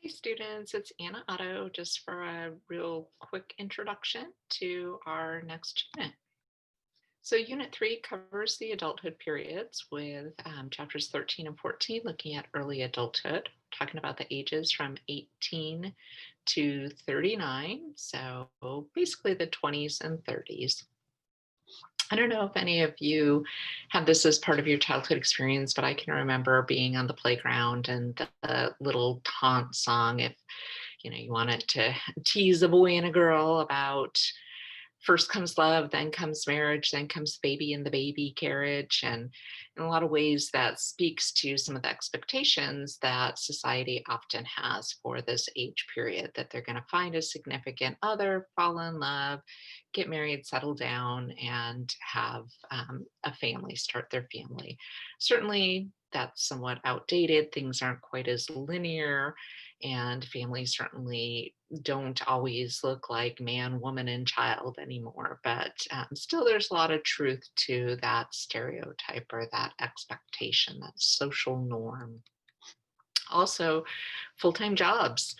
Hey students, it's Anna Otto just for a real quick introduction to our next unit. So Unit 3 covers the adulthood periods with chapters 13 and 14 looking at early adulthood, talking about the ages from 18 to 39. So basically the 20s and 30s. I don't know if any of you had this as part of your childhood experience, but I can remember being on the playground and the little taunt song if you wanted to tease a boy and a girl about first comes love, then comes marriage, then comes baby in the baby carriage. And in a lot of ways, that speaks to some of the expectations that society often has for this age period, that they're going to find a significant other, fall in love, get married, settle down, and have a family, start their family. Certainly, that's somewhat outdated. Things aren't quite as linear, and families certainly don't always look like man, woman, and child anymore. But still, there's a lot of truth to that stereotype or that expectation, that social norm. Also, full time jobs.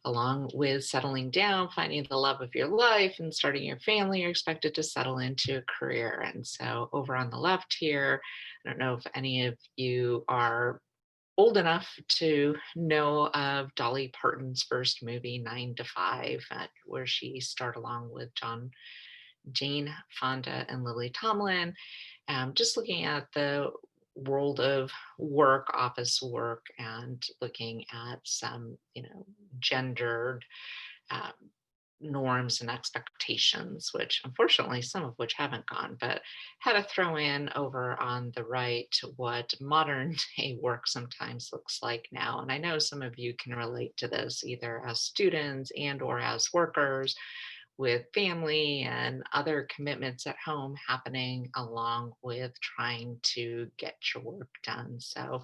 Along with settling down, finding the love of your life, and starting your family, you're expected to settle into a career. And so, over on the left here, I don't know if any of you are old enough to know of Dolly Parton's first movie, 9 to 5, where she starred along with Jane Fonda and Lily Tomlin, just looking at the world of work, office work, and looking at some, gendered um, norms and expectations, which unfortunately some of which haven't gone, but had to throw in over on the right what modern day work sometimes looks like now. And I know some of you can relate to this either as students and or as workers with family and other commitments at home happening along with trying to get your work done. So,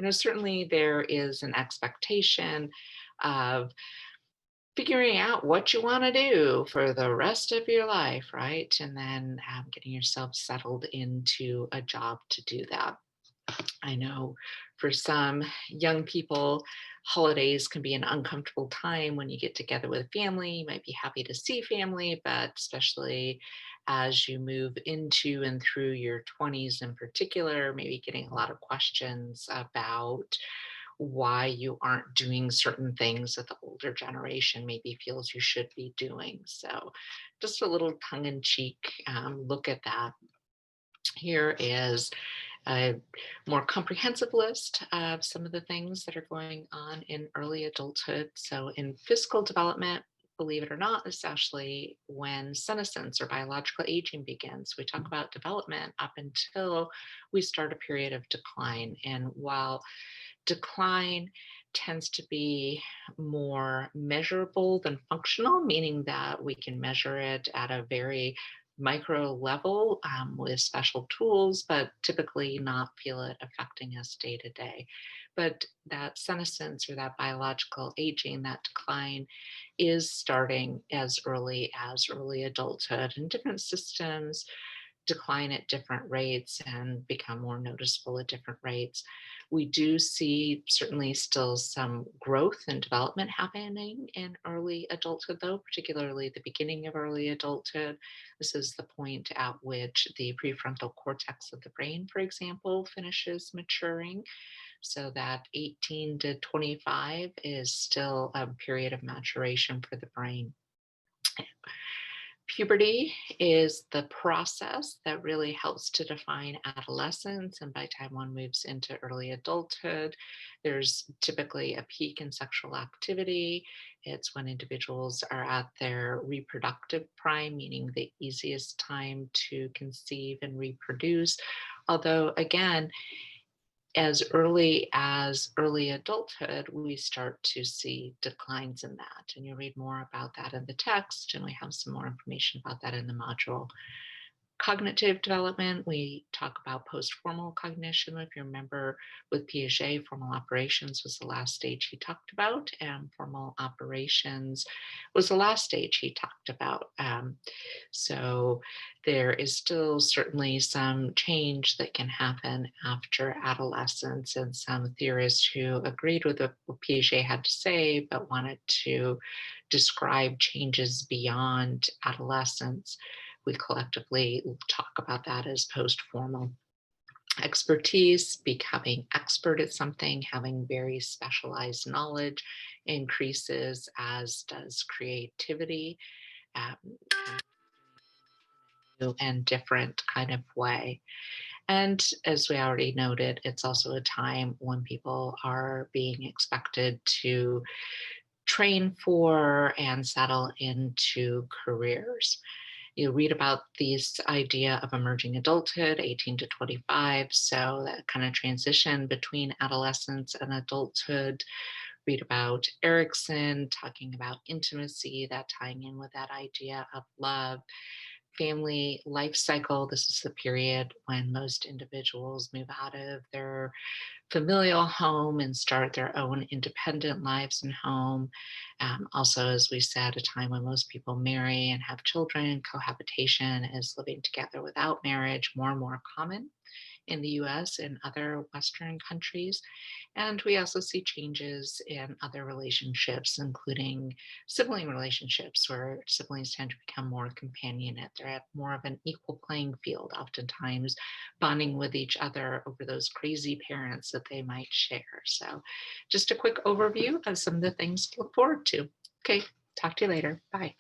certainly there is an expectation of figuring out what you want to do for the rest of your life, right? And then getting yourself settled into a job to do that. I know for some young people, holidays can be an uncomfortable time when you get together with family. You might be happy to see family, but especially as you move into and through your 20s in particular, maybe getting a lot of questions about why you aren't doing certain things that the older generation maybe feels you should be doing. So, just a little tongue in cheek look at that. Here is a more comprehensive list of some of the things that are going on in early adulthood. So, in physical development, believe it or not, is actually when senescence or biological aging begins. We talk about development up until we start a period of decline. And while decline tends to be more measurable than functional, meaning that we can measure it at a very micro level with special tools, but typically not feel it affecting us day to day. But that senescence or that biological aging, that decline is starting as early adulthood, and different systems decline at different rates and become more noticeable at different rates. We do see certainly still some growth and development happening in early adulthood, though, particularly the beginning of early adulthood. This is the point at which the prefrontal cortex of the brain, for example, finishes maturing. So that 18 to 25 is still a period of maturation for the brain. Puberty is the process that really helps to define adolescence. And by the time one moves into early adulthood, there's typically a peak in sexual activity. It's when individuals are at their reproductive prime, meaning the easiest time to conceive and reproduce. Although, again, as early adulthood, we start to see declines in that. And you'll read more about that in the text, and we have some more information about that in the module. Cognitive development, we talk about post-formal cognition. If you remember with Piaget, formal operations was the last stage he talked about, and formal operations was the last stage he talked about. So there is still certainly some change that can happen after adolescence, and some theorists who agreed with what Piaget had to say, but wanted to describe changes beyond adolescence. We collectively talk about that as post-formal expertise, becoming expert at something, having very specialized knowledge increases, as does creativity, um, and different kind of way. And as we already noted, it's also a time when people are being expected to train for and settle into careers. You read about this idea of emerging adulthood, 18 to 25. So that kind of transition between adolescence and adulthood. Read about Erickson talking about intimacy, that tying in with that idea of love, family life cycle. This is the period when most individuals move out of their familial home and start their own independent lives and home. Also, as we said, a time when most people marry and have children. Cohabitation is living together without marriage, more and more common in the US and other Western countries. And we also see changes in other relationships, including sibling relationships, where siblings tend to become more companionate. They're at more of an equal playing field, oftentimes bonding with each other over those crazy parents that they might share. So, just a quick overview of some of the things to look forward to. Okay, talk to you later. Bye.